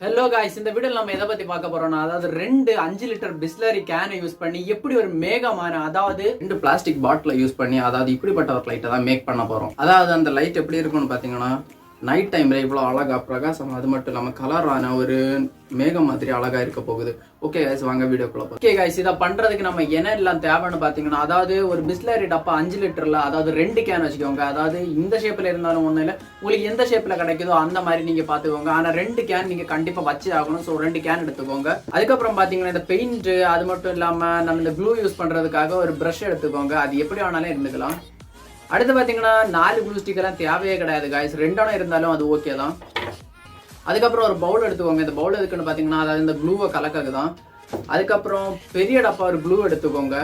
Hello guys, இந்த வீடியோல நம்ம எதை பத்தி பார்க்க போறோம்னா, அதாவது 2 5 லிட்டர் பிஸ்லரி கேனை யூஸ் பண்ணி எப்படி ஒரு மேகமான, அதாவது 2 பிளாஸ்டிக் பாட்டில யூஸ் பண்ணி, அதாவது இப்படிப்பட்ட ஒரு லைட்டை தான் மேக் பண்ண போறோம். அதாவது அந்த லைட் எப்படி இருக்கும்னு பாத்தீங்கன்னா, நைட் டைம்ல இவ்வளோ அழகா பிரகாசம், அது மட்டும் இல்லாம கலரான ஒரு மேகம் மாதிரி அழகா இருக்க போகுது. ஓகே கைஸ், வாங்க வீடியோக்குள்ள போலாம். ஓகே கைஸ், இதை பண்றதுக்கு நம்ம என்ன எல்லாம் தேவைன்னு பாத்தீங்கன்னா, அதாவது ஒரு பிஸ்லரி டப்பா 5 லிட்டர்ல, அதாவது 2 கேன் வச்சுக்கோங்க. அதாவது இந்த ஷேப்ல இருந்தாலும் ஒண்ணு இல்லை, உங்களுக்கு எந்த ஷேப்ல கிடைக்குதோ அந்த மாதிரி நீங்க பாத்துக்கோங்க. ஆனா 2 கேன் நீங்க கண்டிப்பா வச்சு ஆகணும். ஸோ 2 கேன் எடுத்துக்கோங்க. அதுக்கப்புறம் பாத்தீங்கன்னா, இந்த பெயிண்ட், அது மட்டும் இல்லாம நம்ம இந்த க்ளூ யூஸ் பண்றதுக்காக ஒரு ப்ரஷ் எடுத்துக்கோங்க. அது எப்படி வேணாலும் இருந்துக்கலாம். அடுத்து பாத்தீங்கன்னா 4 க்ளூ ஸ்டிக்கெல்லாம் தேவையே கிடையாது காய்ஸ், 2 இருந்தாலும் அது ஓகே தான். அதுக்கப்புறம் ஒரு பவுல் எடுத்துக்கோங்க. இந்த பவுல் எதுக்குன்னு பாத்தீங்கன்னா, அதாவது இந்த க்ளூவை கலக்கிறது தான். அதுக்கப்புறம் பெரிய டப்பா ஒரு க்ளூ எடுத்துக்கோங்க.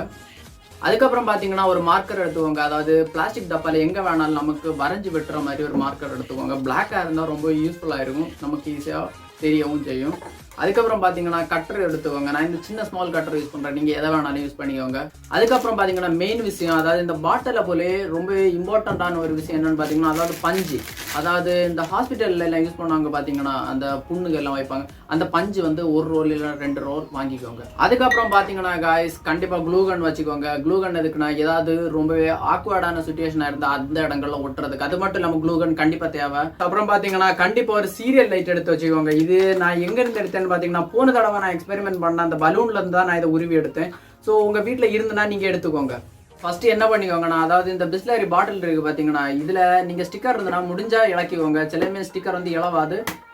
அதுக்கப்புறம் பாத்தீங்கன்னா ஒரு மார்க்கர் எடுத்துக்கோங்க. அதாவது பிளாஸ்டிக் டப்பால எங்க வேணாலும் நமக்கு வரைஞ்சி வெட்டுற மாதிரி ஒரு மார்க்கர் எடுத்துக்கோங்க. பிளாக்கா இருந்தால் ரொம்ப யூஸ்ஃபுல்லா இருக்கும், நமக்கு ஈஸியா தெரியவும் செய்யும். அதுக்கப்புறம் பாத்தீங்கன்னா கட்டர் எடுத்துக்கோங்க. நான் இந்த சின்ன ஸ்மால் கட்டர் யூஸ் பண்றேன், நீங்க எதை வேணாலும் யூஸ் பண்ணிக்கோங்க. அதுக்கப்புறம் பாத்தீங்கன்னா மெயின் விஷயம், அதாவது இந்த பாட்டில போலே ரொம்ப இம்பார்ட்டன்டான ஒரு விஷயம் என்னன்னு பாத்தீங்கன்னா, அதாவது பஞ்சு. அதாவது இந்த ஹாஸ்பிட்டல்ல எல்லாம் யூஸ் பண்ணுவாங்க பாத்தீங்கன்னா, அந்த புண்ணுகள் எல்லாம் வைப்பாங்க. அந்த பஞ்சு வந்து 1 ரோல் இல்ல 2 ரோல் வாங்கிக்கோங்க. அதுக்கப்புறம் பாத்தீங்கன்னா காய்ஸ், கண்டிப்பா க்ளூகன் வச்சுக்கோங்க. க்ளூகன் எதுக்குன்னா, ஏதாவது ரொம்பவே ஆக்வர்டான சிச்சுவேஷனா இருந்தா அந்த இடங்கள்ல ஒட்டுறதுக்கு. அது மட்டும் இல்லாம க்ளூகன் கண்டிப்பா தேவை. அப்புறம் பாத்தீங்கன்னா கண்டிப்பா ஒரு சீரியல் லைட் எடுத்து வச்சுக்கோங்க. இது நான் எங்க இருந்து எடுத்தேன் பாத்தீங்கன்னா, போன தடவை நான் எக்ஸ்பெரிமெண்ட் பண்ண அந்த பலூன்ல இருந்து தான் நான் இதை உருவி எடுத்தேன். ஸோ உங்க வீட்டுல இருந்துன்னா நீங்க எடுத்துக்கோங்க. ஃபர்ஸ்ட் என்ன பண்ணிக்கோங்கன்னா, அதாவது இந்த பிஸ்லரி பாட்டில் இருக்கு பாத்தீங்கன்னா, இதுல நீங்க ஸ்டிக்கர் இருந்ததுன்னா முடிஞ்சா இலக்கிக்கோங்க. சிலமே ஸ்டிக்கர் வந்து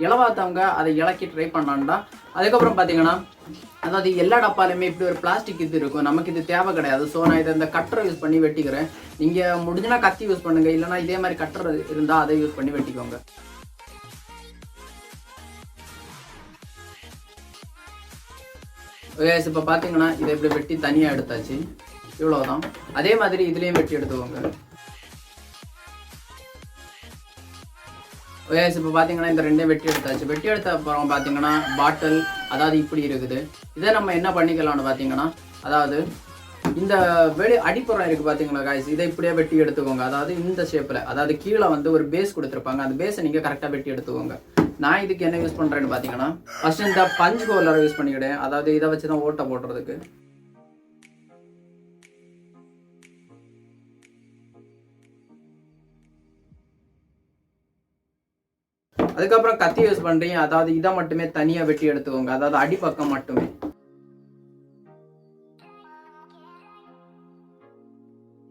இளவாதவங்க அதை இலக்கி ட்ரை பண்ணாண்டா. அதுக்கப்புறம் பாத்தீங்கன்னா, அதாவது எல்லா டப்பாலுமே இப்படி ஒரு பிளாஸ்டிக் இது இருக்கும், நமக்கு இது தேவை கிடையாது. ஸோ நான் இதை இந்த கட்டரை யூஸ் பண்ணி வெட்டிக்கிறேன். நீங்க முடிஞ்சுனா கத்தி யூஸ் பண்ணுங்க, இல்லைன்னா இதே மாதிரி கட்டர் இருந்தா அதை யூஸ் பண்ணி வெட்டிக்கோங்க. இப்போ பார்த்தீங்கன்னா இதை இப்படி வெட்டி தனியாக எடுத்தாச்சு, இவ்வளோதான். அதே மாதிரி இதுலேயும் வெட்டி எடுத்துக்கோங்க. இப்போ பார்த்தீங்கன்னா இந்த 2 வெட்டி எடுத்தாச்சு. வெட்டி எடுத்த அப்புறம் பார்த்தீங்கன்னா பாட்டில், அதாவது இப்படி இருக்குது. இதை நம்ம என்ன பண்ணிக்கலாம்னு பார்த்தீங்கன்னா, அதாவது இந்த அடிப்புறம் இருக்கு பார்த்தீங்களா காய்ஸ், இதை இப்படியே வெட்டி எடுத்துக்கோங்க. அதாவது இந்த ஷேப்பில், அதாவது கீழே வந்து ஒரு பேஸ் கொடுத்துருப்பாங்க, அந்த பேஸை நீங்கள் கரெக்டாக வெட்டி எடுத்துக்கோங்க. நான் இதுக்கு என்ன யூஸ் பண்றேன்னு பாத்தீங்கன்னா, ஃபர்ஸ்ட் இந்த பஞ்ச் ஹோல்டர் யூஸ் பண்ணிக்கிட்டேன். அதாவது இதை வச்சுதான் ஓட்டை போடுறதுக்கு. அதுக்கப்புறம் கத்தி யூஸ் பண்றீங்க. அதாவது இதை மட்டுமே தனியா வெட்டி எடுத்துக்கோங்க, அதாவது அடிப்பக்கம் மட்டுமே.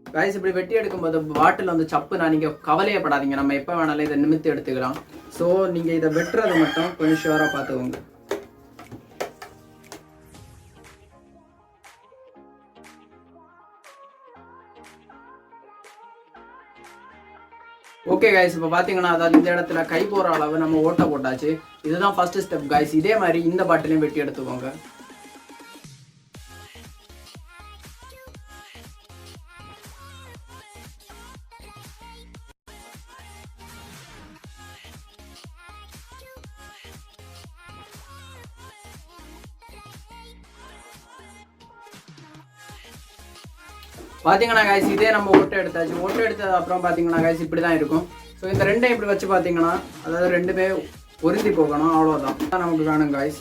காய்ஸ், இப்படி வெட்டி எடுக்கும்போது பாட்டில் வந்து சப்புனா நீங்க கவலையப்படாதீங்க, நம்ம எப்போ வேணாலும் இதை நிமித்து எடுத்துக்கலாம். ஸோ நீங்க இதை வெட்டுறது மட்டும் கொஞ்சம் ஷுவரா பார்த்துக்கோங்க. ஓகே காய்ஸ், இப்போ பார்த்தீங்கன்னா, அதாவது இந்த இடத்துல கை போகிற அளவு நம்ம ஓட்ட போட்டாச்சு. இதுதான் ஃபர்ஸ்ட் ஸ்டெப் காய்ஸ். இதே மாதிரி இந்த பாட்டிலையும் வெட்டி எடுத்துக்கோங்க. பார்த்தீங்கன்னா காய்ஸ், இதே நம்ம ஓட்டை எடுத்தாச்சு. ஓட்டை எடுத்தது அப்புறம் பார்த்தீங்கன்னா காய்ஸ் இப்படி தான் இருக்கும். ஸோ இந்த 2 இப்படி வச்சு பார்த்தீங்கன்னா, அதாவது 2மே உருந்தி போகணும், அவ்வளோதான் நமக்கு வேணும் காய்ஸ்.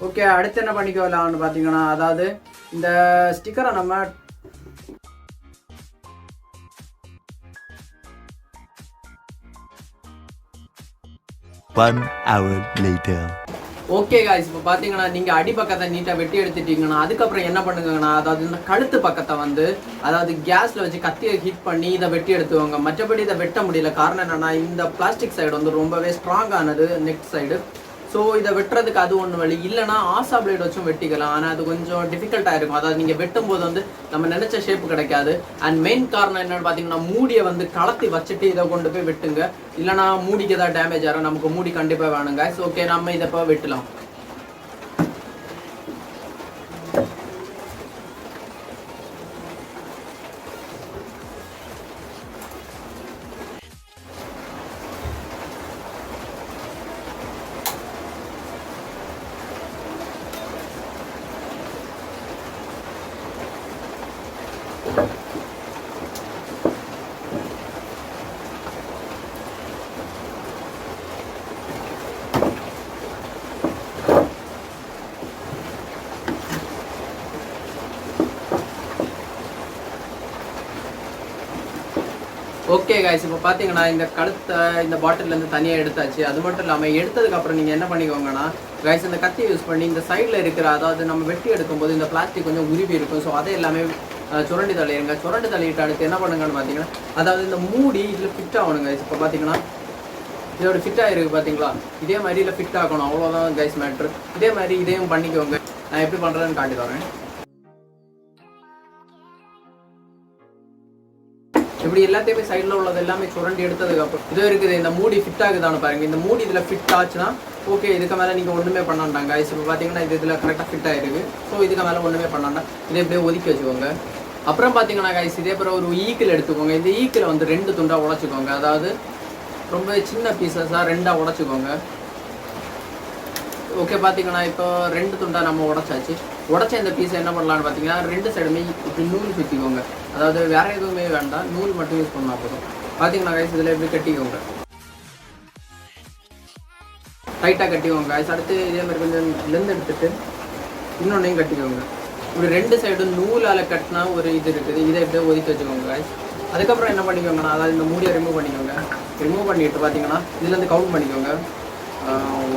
ஓகே, அடுத்து என்ன பண்ணிக்கலாம்னு பார்த்தீங்கன்னா, அதாவது இந்த ஸ்டிக்கரை நம்ம One hour later. Okay guys, இப்போ பார்த்தீங்கன்னா நீங்கள் அடிப்பக்கத்தை நீட்டாக வெட்டி எடுத்துட்டீங்கன்னா, அதுக்கப்புறம் என்ன பண்ணுங்கன்னா, அதாவது இந்த கழுத்து பக்கத்தை வந்து, அதாவது கேஸில் வச்சு கத்தியை ஹீட் பண்ணி இதை வெட்டி எடுத்துவாங்க. மற்றபடி இதை வெட்ட முடியல. காரணம் என்னென்னா, இந்த பிளாஸ்டிக் சைடு வந்து ரொம்பவே ஸ்ட்ராங்கானது, நெக் சைடு. ஸோ இதை வெட்டுறதுக்கு அது ஒன்று வழி, இல்லைனா ஆசா பிளேட் வச்சும் வெட்டிக்கலாம். ஆனால் அது கொஞ்சம் டிஃபிகல்ட்டாக இருக்கும். அதாவது நீங்கள் வெட்டும் போது வந்து நம்ம நினைச்ச ஷேப்பு கிடைக்காது. அண்ட் மெயின் காரணம் என்னன்னு பார்த்தீங்கன்னா, மூடியை வந்து கலத்தி வச்சுட்டு இதை கொண்டு போய் வெட்டுங்க, இல்லைனா மூடிக்கு ஏதாவது டேமேஜ் ஆகும். நமக்கு மூடி கண்டிப்பாக வேணுங்க. ஓகே, நம்ம இதை இப்போ வெட்டலாம். ஓகே கைஸ், இப்போ பார்த்தீங்கன்னா இந்த கழுத்தை இந்த பாட்டிலேருந்து தனியாக எடுத்தாச்சு. அது மட்டும் இல்லாமல் எடுத்ததுக்கப்புறம் நீங்கள் என்ன பண்ணிக்கோங்கன்னா கைஸ், இந்த கத்தி யூஸ் பண்ணி இந்த சைடில் இருக்கிற, அதாவது நம்ம வெட்டி எடுக்கும்போது இந்த பிளாஸ்டிக் கொஞ்சம் உருவி இருக்கும். ஸோ அதை எல்லாமே சுரண்டி தள்ளிடுங்க. சுரண்டி தள்ளிட்டு அடுத்து என்ன பண்ணுங்கன்னு பார்த்தீங்கன்னா, அதாவது இந்த மூடி இதில் ஃபிட் ஆகணுங்க கைஸ். இப்போ பார்த்தீங்கன்னா இதோட ஃபிட் ஆகிருக்கு பார்த்தீங்களா, இதே மாதிரி இல்லை ஃபிட் ஆகணும், அவ்வளோதான் கைஸ் மேட்ரு. இதே மாதிரி இதையும் பண்ணிக்கோங்க. நான் எப்படி பண்ணுறதுன்னு காட்டி தரேன். இப்படி எல்லாத்தையுமே சைடில் உள்ளது எல்லாமே சுரண்டி எடுத்ததுக்கப்புறம் இது இருக்குது, இந்த மூடி ஃபிட் ஆகுதான்னு பாருங்கள். இந்த மூடி இதில் ஃபிட் ஆச்சுன்னா ஓகே, இதுக்கு மேலே நீங்கள் ஒன்றுமே பண்ணாண்டாங்க கைஸ். இப்போ பார்த்தீங்கன்னா இது இதில் கரெக்டாக ஃபிட் ஆகிருக்கு. ஸோ இதுக்கு மேலே ஒன்றுமே பண்ணாண்டா, இதை இப்படியே ஒதுக்கி வச்சுக்கோங்க. அப்புறம் பார்த்தீங்கன்னா கைஸ், இதே அப்புறம் ஒரு ஈக்கில் எடுத்துக்கோங்க. இந்த ஈக்கில் வந்து 2 துண்டாக உடச்சிக்கோங்க. அதாவது ரொம்ப சின்ன பீசஸாக 2ஆக உடச்சிக்கோங்க. ஓகே, பார்த்தீங்கன்னா இப்போ 2 துண்டாக நம்ம உடச்சாச்சு. உடச்ச இந்த பீஸை என்ன பண்ணலான்னு பார்த்தீங்கன்னா 2 சைடுமே இப்படி நூல் சுற்றிக்கோங்க. அதாவது வேறு எதுவுமே வேண்டாம், நூல் மட்டும் யூஸ் பண்ணால் போதும். பார்த்தீங்கன்னா கைஸ், இதில் எப்படி கட்டிக்கோங்க, டைட்டாக கட்டிக்கோங்க கைஸ். அடுத்து இதே மாதிரி கொஞ்சம் லெந்து எடுத்துட்டு இன்னொன்னையும் கட்டிக்கோங்க. இப்படி 2 சைடும் நூலால் கட்டினா ஒரு இது இருக்குது, இதை எப்படியே ஒதுக்கி வச்சுக்கோங்க கைஸ். அதுக்கப்புறம் என்ன பண்ணிக்கோங்கன்னா, அதாவது இந்த மூடியை ரிமூவ் பண்ணிக்கோங்க. ரிமூவ் பண்ணிட்டு பார்த்தீங்கன்னா இதுலேருந்து கவுண்ட் பண்ணிக்கோங்க.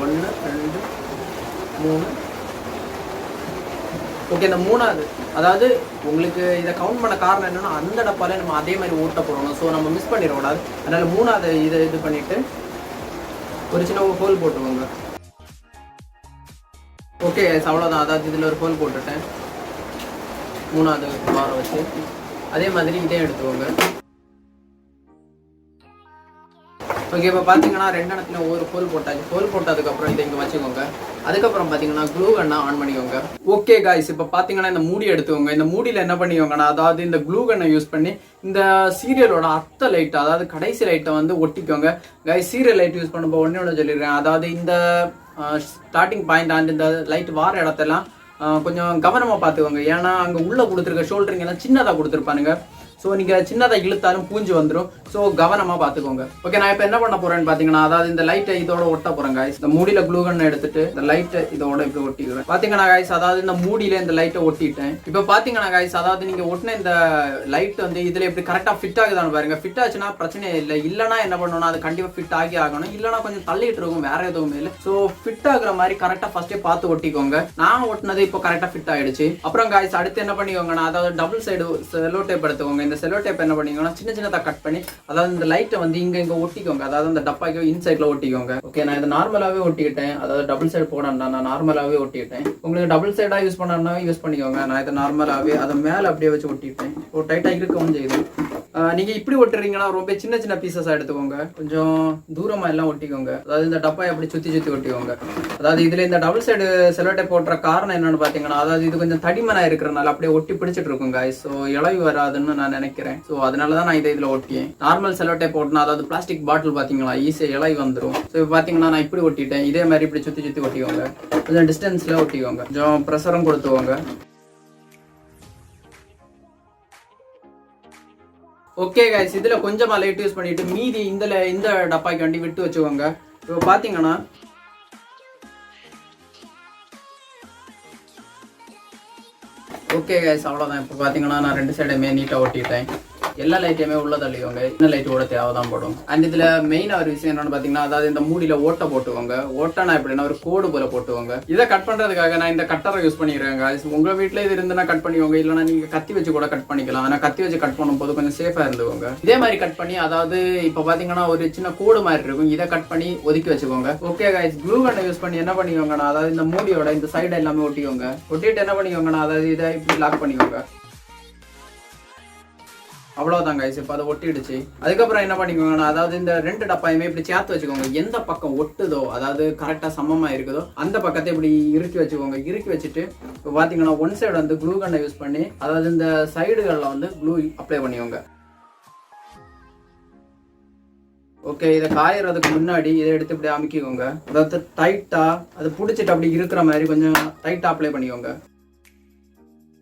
1 2 3. ஓகே, இந்த 3ஆவது, அதாவது உங்களுக்கு இதை கவுண்ட் பண்ண காரணம் என்னென்னா அந்த டப்பாலே நம்ம அதே மாதிரி ஓட்ட போடணும். ஸோ நம்ம மிஸ் பண்ணிடக்கூடாது. அதனால் 3ஆவது இதை இது பண்ணிவிட்டு ஒரு சின்ன ஹோல் போட்டுக்கோங்க. ஓகே, அவ்வளோதான். அதாவது இதில் ஒரு ஹோல் போட்டுட்டேன் 3ஆவது வாரம் வச்சு. அதே மாதிரி இதையும் எடுத்துக்கோங்க. ஓகே, இப்போ பார்த்தீங்கன்னா 2 இடத்துல ஒரு ஹோல் போட்டாச்சு. ஹோல் போட்டதுக்கப்புறம் இதை இங்கே வச்சுக்கோங்க. அதுக்கப்புறம் பார்த்தீங்கன்னா க்ளூ கன்னை ஆன் பண்ணிக்கோங்க. ஓகே காய்ஸ், இப்போ பார்த்தீங்கன்னா இந்த மூடி எடுத்துக்கோங்க. இந்த மூடியில் என்ன பண்ணிக்கோங்கன்னா, அதாவது இந்த க்ளூ கன்னை யூஸ் பண்ணி இந்த சீரியலோட அத்தை லைட், அதாவது கடைசி லைட்டை வந்து ஒட்டிக்கோங்க காய்ஸ். சீரியல் லைட் யூஸ் பண்ணும்போது ஒன்று சொல்லிடுறேன், அதாவது இந்த ஸ்டார்டிங் பாயிண்ட் அண்ட் இந்த லைட் வார இடத்தெல்லாம் கொஞ்சம் கவனமாக பார்த்துக்கோங்க. ஏன்னா அங்கே உள்ளே கொடுத்துருக்க ஷோல்டரிங் எல்லாம் சின்னதாக கொடுத்துருப்பானுங்க. ஸோ நீங்கள் சின்னதாக இழுத்தாலும் பூஞ்சி வந்துடும். ஸோ கவனமாக பார்த்துக்கோங்க. ஓகே, நான் இப்போ என்ன பண்ண போகிறேன்னு பார்த்தீங்கன்னா, அதாவது இந்த லைட்டை இதோட ஒட்ட போகிறேன் காய்ஸ். இந்த மூடியில் க்ளூ கன் எடுத்துட்டு இந்த லைட்டை இதோட இப்படி ஒட்டிடுவேன். பார்த்தீங்கன்னா காய்ஸ், அதாவது இந்த மூடியில் இந்த லைட்டை ஒட்டிட்டேன். இப்போ பார்த்தீங்கன்னா காய்ஸ், அதாவது நீங்கள் ஒட்டின இந்த லைட் வந்து இதில் இப்படி கரெக்டாக ஃபிட் ஆகுதான்னு பாருங்க. ஃபிட் ஆச்சுன்னா பிரச்சனையே இல்லை. இல்லைனா என்ன பண்ணணும்னா அது கண்டிப்பாக ஃபிட் ஆகி ஆகணும். இல்லைனா கொஞ்சம் தள்ளிட்டு இருக்கும், வேற எதுவுமே இல்லை. ஸோ ஃபிட் ஆகுற மாதிரி கரெக்டாக ஃபர்ஸ்டே பார்த்து ஒட்டிக்கோங்க. நான் ஒட்டினது இப்போ கரெக்டாக ஃபிட் ஆகிடுச்சு. அப்புறம் காய்ஸ், அடுத்து என்ன பண்ணிக்கோங்கன்னா, அதாவது டபுள் சைடு செலோ டேப் எடுத்துக்கோங்க. இந்த செலோ டேப் என்ன பண்ணிக்கோங்கன்னா சின்ன சின்னதாக கட் பண்ணி, அதாவது இந்த லைட்டை வந்து இங்க ஒட்டிக்கோங்க. அதாவது அந்த டப்பாக்கு இன்சைட்ல ஒட்டிக்கோங்க. ஓகே, நான் இதை நார்மலாவே ஒட்டிக்கிட்டேன். அதாவது டபுள் சைடு போடணும்னா நான் நார்மலாவே ஒட்டிக்கிட்டேன். உங்களுக்கு டபுள் சைடா யூஸ் பண்ணணும்னா யூஸ் பண்ணிக்கோங்க. நான் இதை நார்மலாவே அதை மேல அப்படியே வச்சு ஒட்டிட்டேன். ஒரு டைட்டா இருக்கவும் செய்யுது. நீங்க இப்படி ஒட்டுறீங்கன்னா ரொம்ப சின்ன சின்ன பீசஸா எடுத்துக்கோங்க. கொஞ்சம் தூரமா எல்லாம் ஒட்டிக்கோங்க. அதாவது இந்த டப்பாயை அப்படி சுத்தி சுத்தி ஒட்டிக்கோங்க. அதாவது இதுல இந்த டபுள் சைடு செலோ டேப் போடுற காரணம் என்னன்னு பாத்தீங்கன்னா, அதாவது இது கொஞ்சம் தடிமனா இருக்கிறனால அப்படியே ஒட்டி பிடிச்சிட்டு இருக்கும் காய்ஸ். ஸோ இளவி வராதுன்னு நான் நினைக்கிறேன். ஸோ அதனாலதான் நான் இதை இதுல ஒட்டியேன். நார்மல் செலோ டேப் போட்டனா, அதாவது பிளாஸ்டிக் பாட்டில் பாத்தீங்களா ஈஸியா இளவி வந்துடும். ஸோ இப்போ பாத்தீங்கன்னா நான் இப்படி ஒட்டிட்டேன். இதே மாதிரி இப்படி சுத்தி சுத்தி ஒட்டிக்கோங்க. கொஞ்சம் டிஸ்டன்ஸ்ல ஒட்டிக்கோங்க. கொஞ்சம் ப்ரெஷரும் கொடுத்துக்கோங்க. ஓகே கைஸ், இதுல கொஞ்சமா லைட் யூஸ் பண்ணிட்டு மீதி இந்த டப்பாய்க்கு வண்டி விட்டு வச்சுக்கோங்க. இப்போ பாத்தீங்கன்னா ஓகே கைஸ், அவ்வளோதான். இப்போ பார்த்தீங்கன்னா நான் 2 சைடுமே நீட்டாக ஒட்டிட்டேன். எல்லா லைட்டையுமே உள்ள தள்ளிக்கோங்க. இன்னும் லைட் கூட தேவைதான் போடும். அண்ட் இதில் மெயினாக ஒரு விஷயம் என்னன்னு பார்த்தீங்கன்னா, அதாவது இந்த மூடியில் ஓட்டை போட்டுக்கோங்க. ஓட்டைனா எப்படின்னா ஒரு கோடு போல போட்டுக்கோங்க. இதை கட் பண்ணுறதுக்காக நான் இந்த கட்டரை யூஸ் பண்ணிக்கிறேன் guys. உங்கள் வீட்டில் இது இருந்துன்னா கட் பண்ணிக்கோங்க. இல்லைனா நீங்கள் கத்தி வச்சு கூட கட் பண்ணிக்கலாம். ஆனால் கத்தி வச்சு கட் பண்ணும்போது கொஞ்சம் சேஃபாக இருந்துக்கோங்க. இதே மாதிரி கட் பண்ணி, அதாவது இப்போ பார்த்தீங்கன்னா ஒரு சின்ன கோடு மாதிரி இருக்கும், இதை கட் பண்ணி ஒதுக்கி வச்சுக்கோங்க. ஓகே guys, க்ளூ கன்னை யூஸ் பண்ணி என்ன பண்ணிக்கோங்கன்னா, அதாவது இந்த மூடியோட இந்த சைடு எல்லாமே ஒட்டிக்கோங்க. ஒட்டிட்டு என்ன பண்ணிக்கோங்கன்னா, அதாவது இதை இப்படி லாக் பண்ணிக்கோங்க. அவ்வளோதான் கைஸ், இப்போ அதை ஒட்டிடுச்சு. அதுக்கப்புறம் என்ன பண்ணிக்கோங்கன்னா, அதாவது இந்த 2 டப்பாயுமே இப்படி சேர்த்து வச்சுக்கோங்க. எந்த பக்கம் ஒட்டுதோ, அதாவது கரெக்டாக சமமாக இருக்குதோ அந்த பக்கத்தை இப்படி இறுக்கி வச்சுக்கோங்க. இறுக்கி வச்சுட்டு இப்போ பார்த்தீங்கன்னா ஒன் சைடு வந்து க்ளூ கன்னை யூஸ் பண்ணி, அதாவது இந்த சைடுகளில் வந்து க்ளூ அப்ளை பண்ணிக்கோங்க. ஓகே, இதை காயறதுக்கு முன்னாடி இதை எடுத்து இப்படி அமுக்கிக்கோங்க. அதாவது டைட்டாக அதை பிடிச்சிட்டு அப்படி இருக்கிற மாதிரி கொஞ்சம் டைட்டாக அப்ளை பண்ணிக்கோங்க.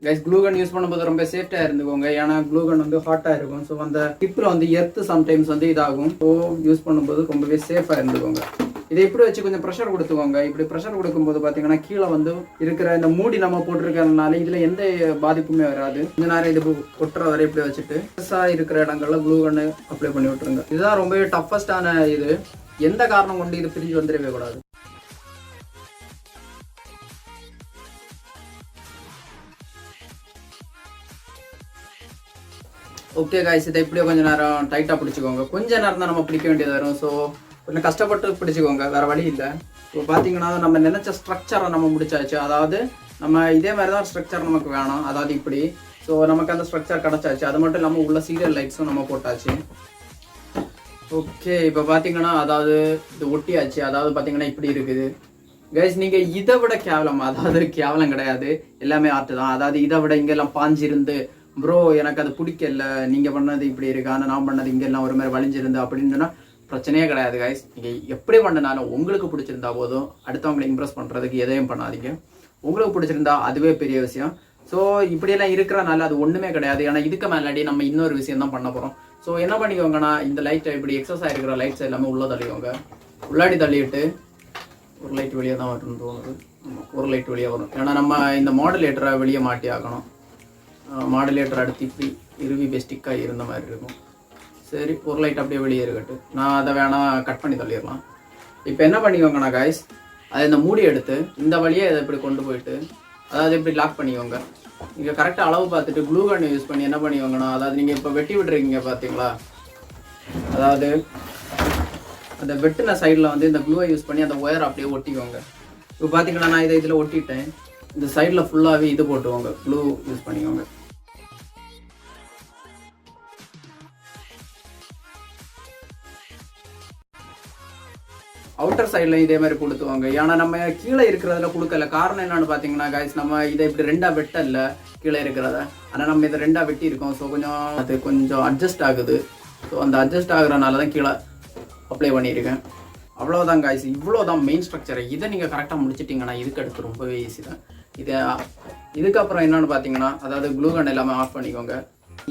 கைஸ் க்ளூ கன் யூஸ் பண்ணும்போது ரொம்ப சேஃப்டியா இருந்துக்கோங்க. ஏன்னா க்ளூ கன் வந்து ஹாட்டா இருக்கும். ஸோ அந்த டிப்ல வந்து எர்த்து சம்டைம்ஸ் வந்து இதாகும். ஸோ யூஸ் பண்ணும்போது ரொம்பவே சேஃபா இருந்துக்கோங்க. இதை இப்படி வச்சு கொஞ்சம் ப்ரெஷர் கொடுத்துக்கோங்க. இப்படி ப்ரெஷர் கொடுக்கும்போது பார்த்தீங்கன்னா கீழே வந்து இருக்கிற இந்த மூடி நம்ம போட்டிருக்கிறதுனால இதில் எந்த பாதிப்புமே வராது. கொஞ்ச நேரம் இது கொட்டுற வரை இப்படி வச்சுட்டு பெருசாக இருக்கிற இடங்கள்ல க்ளூ கன்னு அப்ளை பண்ணி விட்டுருங்க. இதுதான் ரொம்பவே டஃபஸ்டான இது. எந்த காரணம் கொண்டு இது பிரிஞ்சு வந்துடவே கூடாது. ஓகே காய்ஸ், இதை இப்படியே கொஞ்சம் நேரம் டைட்டாக பிடிச்சிக்கோங்க. கொஞ்ச நேரம் தான் நம்ம பிடிக்க வேண்டியது வரும். ஸோ கொஞ்சம் கஷ்டப்பட்டு பிடிச்சிக்கோங்க, வேறு வழி இல்லை. இப்போ பார்த்தீங்கன்னா நம்ம நினச்ச ஸ்ட்ரக்சரை நம்ம முடிச்சாச்சு. அதாவது நம்ம இதே மாதிரி தான் ஸ்ட்ரக்சர் நமக்கு வேணும். அதாவது இப்படி. ஸோ நமக்கு அந்த ஸ்ட்ரக்சர் கிடச்சாச்சு. அது மட்டும் இல்லாமல் உள்ள சீரியல் லைட்ஸும் நம்ம போட்டாச்சு. ஓகே, இப்போ பார்த்தீங்கன்னா அதாவது இது ஒட்டியாச்சு. அதாவது பார்த்தீங்கன்னா இப்படி இருக்குது கைஸ். நீங்கள் இதை விட கேவலம், அதாவது கேவலம் கிடையாது, எல்லாமே ஆர்ட் தான். அதாவது இதை விட இங்கெல்லாம் பாஞ்சிருந்து ப்ரோ எனக்கு அது பிடிக்கல, நீங்கள் பண்ணது இப்படி இருக்கு, ஆனால் நான் பண்ணது இங்கெல்லாம் ஒரு மாதிரி வலிஞ்சிருந்து அப்படின்னு சொன்னால் பிரச்சனையே கிடையாது கைஸ். நீங்கள் எப்படி பண்ணனாலும் உங்களுக்கு பிடிச்சிருந்தா போதும். அடுத்தவங்களை இம்ப்ரெஸ் பண்ணுறதுக்கு எதையும் பண்ணாதீங்க. உங்களுக்கு பிடிச்சிருந்தா அதுவே பெரிய விஷயம். ஸோ இப்படியெல்லாம் இருக்கிறனால அது ஒன்றுமே கிடையாது. ஏன்னா இதுக்கு மேலாடி நம்ம இன்னொரு விஷயம் தான் பண்ண போகிறோம். ஸோ என்ன பண்ணிக்கோங்கன்னா இந்த லைட்டை இப்படி எக்ஸஸ் ஆகிருக்கிற லைட்ஸ் எல்லாமே உள்ளே தள்ளிக்கோங்க. உள்ளாடி தள்ளிட்டு ஒரு லைட் வெளியே தான் வரும்னு தோணுது. ஒரு லைட் வெளியே வரும். ஏன்னா நம்ம இந்த மாடுலேட்டரை வெளியே மாட்டி ஆக்கணும். மாடுலேட்டர் அடுத்து இப்படி இருவி பெஸ்டிக்காக இருந்த மாதிரி இருக்கும். சரி, ஒரு லைட் அப்படியே வெளியே இருக்கட்டு. நான் அதை வேணால் கட் பண்ணி தள்ளிடலாம். இப்போ என்ன பண்ணிக்கோங்கண்ணா காய்ஸ், அதை இந்த மூடி எடுத்து இந்த வழியே இதை இப்படி கொண்டு போயிட்டு அதாவது இப்படி லாக் பண்ணிக்கோங்க. நீங்கள் கரெக்டாக அளவு பார்த்துட்டு க்ளூ கன் யூஸ் பண்ணி என்ன பண்ணிக்கோங்கண்ணா, அதாவது நீங்கள் இப்போ வெட்டி விட்டுருக்கீங்க பார்த்தீங்களா, அதாவது அந்த வெட்டின சைடில் வந்து இந்த க்ளூவை யூஸ் பண்ணி அந்த ஒயர் அப்படியே ஒட்டிக்கோங்க. இப்போ பார்த்தீங்கன்னா நான் இதை இதில் ஒட்டிட்டேன். இந்த சைடில் ஃபுல்லாகவே இது போட்டுக்கோங்க, க்ளூ யூஸ் பண்ணிக்கோங்க. அவுட்டர் சைடில் இதே மாதிரி கொடுத்துவாங்க. ஏன்னா நம்ம கீழே இருக்கிறதுல கொடுக்கல. காரணம் என்னன்னு பார்த்தீங்கன்னா கைஸ், நம்ம இதை இப்படி ரெண்டாக வெட்டல கீழே இருக்கிறத. ஆனால் நம்ம இதை ரெண்டாக வெட்டி இருக்கோம். ஸோ கொஞ்சம் அது கொஞ்சம் அட்ஜஸ்ட் ஆகுது. ஸோ அந்த அட்ஜஸ்ட் ஆகுறதுனால தான் கீழே அப்ளை பண்ணியிருக்கேன். அவ்வளோதான் கைஸ், இவ்வளோதான் மெயின் ஸ்ட்ரக்சர். இதை நீங்கள் கரெக்டாக முடிச்சிட்டிங்கன்னா இதுக்கு அடுத்து ரொம்பவே ஈஸி தான். இதுக்கப்புறம் என்னென்னு பார்த்தீங்கன்னா அதாவது க்ளூ கன் எல்லாமே ஆஃப் பண்ணிக்கோங்க.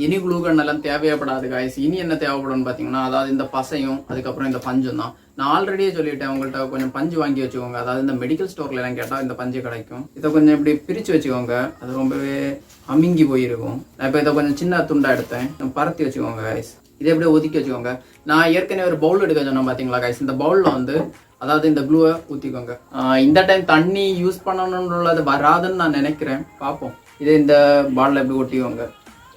இனி க்ளூ கன் எல்லாம் தேவைப்படாது காய்ஸ். இனி என்ன தேவைப்படும்னு பார்த்தீங்கன்னா அதாவது இந்த பசையும் அதுக்கப்புறம் இந்த பஞ்சும் தான். நான் ஆல்ரெடியே சொல்லிட்டேன், உங்கள்கிட்ட கொஞ்சம் பஞ்சு வாங்கி வச்சுக்கோங்க. அதாவது இந்த மெடிக்கல் ஸ்டோர்ல எல்லாம் கேட்டால் இந்த பஞ்சு கிடைக்கும். இதை கொஞ்சம் இப்படி பிரித்து வச்சுக்கோங்க. அது ரொம்பவே அமுங்கி போயிருக்கும். நான் இப்போ இதை கொஞ்சம் சின்ன துண்டா எடுத்தேன், பரத்தி வச்சுக்கோங்க காய்ஸ். இதை எப்படியே ஒதுக்கி வச்சுக்கோங்க. நான் ஏற்கனவே ஒரு பவுல் எடுக்க சொன்னேன் பார்த்தீங்களா காய்ஸ். இந்த பவுலில் வந்து அதாவது இந்த க்ளூவை ஊற்றிக்கோங்க. இந்த டைம் தண்ணி யூஸ் பண்ணணுன்றது வராதுன்னு நான் நினைக்கிறேன், பார்ப்போம். இதை இந்த பாலில் எப்படி ஒட்டிக்கோங்க,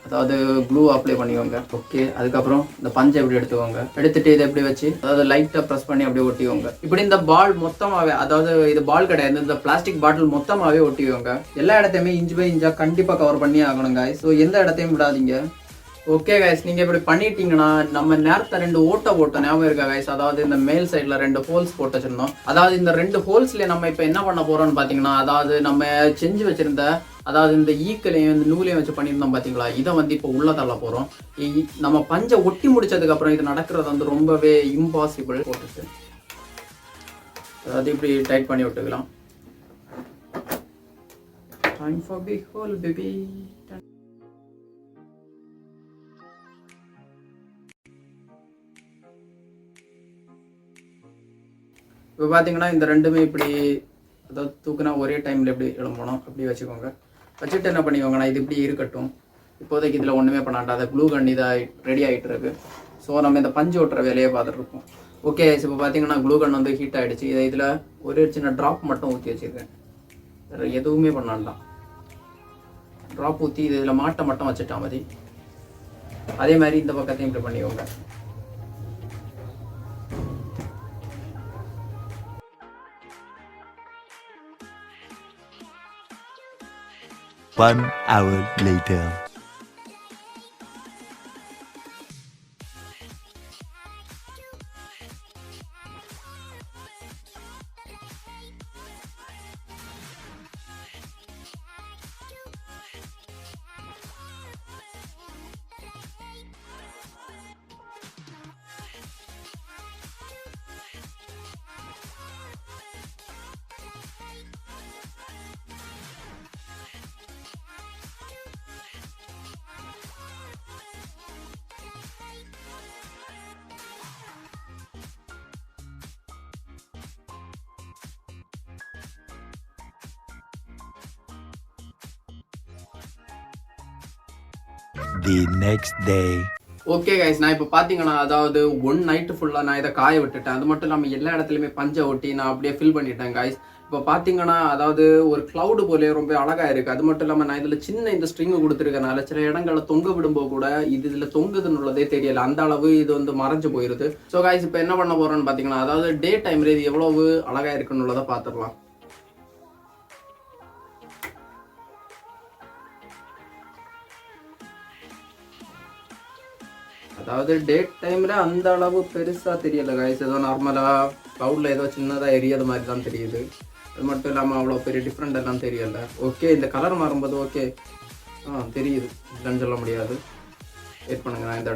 அதாவது க்ளூ அப்ளை பண்ணிக்கோங்க. ஓகே, அதுக்கப்புறம் இந்த பஞ்சை எப்படி எடுத்துக்கோங்க. எடுத்துட்டு இதை எப்படி வச்சு அதாவது லைட்டாக ப்ரெஸ் பண்ணி அப்படியே ஒட்டிக்கோங்க. இப்படி இந்த பால் மொத்தமாகவே, அதாவது இது பால் கிடையாது, இந்த பிளாஸ்டிக் பாட்டில் மொத்தமாகவே ஒட்டிக்கோங்க. எல்லா இடத்தையுமே இன்ச் பை இன்ச்சாக கண்டிப்பாக கவர் பண்ணி ஆகணும் காய்ஸ். ஸோ எந்த இடத்தையும் விடாதீங்க. ஓகே கைஸ், நீங்கள் இப்படி பண்ணிட்டீங்கன்னா நம்ம நேரத்தை 2 ஓட்டை போட்டோம், ஞாபகம் இருக்கா கைஸ்? அதாவது இந்த மேல் சைடில் 2 ஹோல்ஸ் போட்டு வச்சிருந்தோம். அதாவது இந்த 2 ஹோல்ஸ்ல நம்ம இப்போ என்ன பண்ண போறோம்னு பார்த்தீங்கன்னா அதாவது நம்ம செஞ்சு வச்சிருந்த அதாவது இந்த ஈக்களையும் இந்த நூலையும் வச்சு பண்ணியிருந்தோம் பார்த்தீங்களா, இதை வந்து இப்போ உள்ள தள்ள போகிறோம். நம்ம பஞ்சை ஒட்டி முடிச்சதுக்கப்புறம் இது நடக்கிறது வந்து ரொம்பவே இம்பாசிபிள். போட்டுட்டு அதாவது இப்படி டைட் பண்ணி விட்டுக்கலாம். Time for big hole baby. இப்போ பார்த்தீங்கன்னா இந்த ரெண்டுமே இப்படி அதாவது தூக்குனா ஒரே டைமில் எப்படி எழும்பணும் அப்படி வச்சுக்கோங்க. வச்சுட்டு என்ன பண்ணிக்கோங்கன்னா இது இப்படி இருக்கட்டும். இப்போதைக்கு இதில் ஒன்றுமே பண்ணாண்டா, அதை க்ளூ கன் இதாக ரெடி ஆகிட்டு இருக்கு. ஸோ நம்ம இந்த பஞ்சு ஓட்டுற வேலையை பார்த்துட்டு இருக்கோம். ஓகே, இப்போ பார்த்தீங்கன்னா க்ளூ கன் வந்து ஹீட் ஆகிடுச்சு. இதை இதில் ஒரு சின்ன ட்ராப் மட்டும் ஊற்றி வச்சுருக்கேன், வேறு எதுவுமே பண்ணாண்டாம். ட்ராப் ஊற்றி இது இதில் மாட்டை மட்டும் வச்சுட்டா மதி. அதே மாதிரி இந்த பக்கத்தையும் இப்படி பண்ணிக்கோங்க. One hour later. The next day. Okay guys, நான் இப்போ பார்த்தீங்கன்னா அதாவது ஒன் நைட்டு ஃபுல்லாக நான் இதை காய விட்டுட்டேன். அது மட்டும் இல்லாமல் எல்லா இடத்துலையுமே பஞ்சை ஒட்டி நான் அப்படியே ஃபில் பண்ணிட்டேன் கைஸ். இப்போ பார்த்தீங்கன்னா அதாவது ஒரு க்ளவுடு போலே ரொம்ப அழகாக இருக்குது. அது மட்டும் இல்லாமல் நான் இதில் சின்ன இந்த ஸ்ட்ரிங்கு கொடுத்துருக்கனால சில இடங்களில் தொங்க விடும்போது கூட இதில் தொங்குதுன்னு உள்ளதே தெரியல. அந்த அளவு இது வந்து மறைஞ்சு போயிடுது. ஸோ கைஸ், இப்போ என்ன பண்ண போகிறோன்னு பார்த்தீங்கன்னா அதாவது டே டைமில் இது எவ்வளவு அழகாக இருக்குன்னு உள்ளதை பார்த்துடலாம். அதாவது டேட் டைமில் அந்த அளவு பெருசாக தெரியல கைஸ். ஏதோ நார்மலாக க்ளவுடில் ஏதோ சின்னதாக எரியாத மாதிரி தான் தெரியுது. அது மட்டும் இல்லாமல் அவ்வளோ பெரிய டிஃப்ரெண்ட் எல்லாம் தெரியல. ஓகே, இந்த கலர் மாறும்போது ஓகே தெரியுது, இல்லைன்னு சொல்ல முடியாது. வெயிட் பண்ணுங்க, நான் இந்த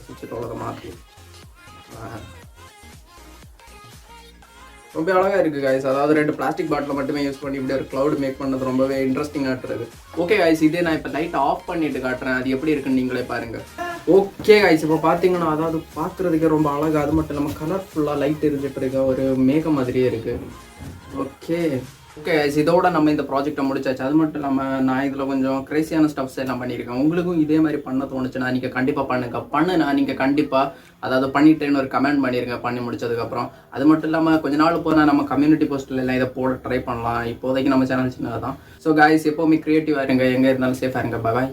சுவிட்ச் டோலரை மாற்றி. ரொம்ப அழகாக இருக்குது கைஸ். அதாவது 2 பிளாஸ்டிக் பாட்டில் மட்டுமே யூஸ் பண்ணி இப்படி ஒரு க்ளவுட் மேக் பண்ணது ரொம்பவே இன்ட்ரெஸ்டிங்காக இருக்குது. ஓகே கைஸ், இதே நான் இப்போ லைட் ஆஃப் பண்ணிட்டு காட்டுறேன். அது எப்படி இருக்குன்னு நீங்களே பாருங்கள். ஓகே கைஸ், இப்போ பார்த்தீங்கன்னா அதாவது பார்க்குறதுக்கே ரொம்ப அழகாக, அது மட்டும் இல்லாமல் கலர்ஃபுல்லாக லைட் இருந்துட்டு இருக்க ஒரு மேகம் மாதிரியே இருக்குது. ஓகே கைஸ், இதோட நம்ம இந்த ப்ராஜெக்டை முடிச்சாச்சு. அது மட்டும் இல்லாமல் நான் இதில் கொஞ்சம் கிரேசியான ஸ்டப்ஸ் எல்லாம் பண்ணியிருக்கேன். உங்களுக்கும் இதே மாதிரி பண்ண தோணுச்சுன்னா நீங்கள் கண்டிப்பாக பண்ணுனா நீங்கள் கண்டிப்பாக அதாவது பண்ணிட்டேன்னு ஒரு கமெண்ட் பண்ணிடுங்க பண்ணி முடிச்சதுக்கப்புறம். அது மட்டும் இல்லாமல் கொஞ்ச நாள் போனால் நம்ம கம்யூனிட்டி போஸ்ட்டில் எல்லாம் இதை போட ட்ரை பண்ணலாம். இப்போதைக்கு நம்ம சேனல் சின்னதாக தான். ஸோ கைஸ், எப்போவுமே க்ரியேட்டிவாக இருங்க, எங்கே இருந்தாலும் சேஃபாக இருங்க. பாய்.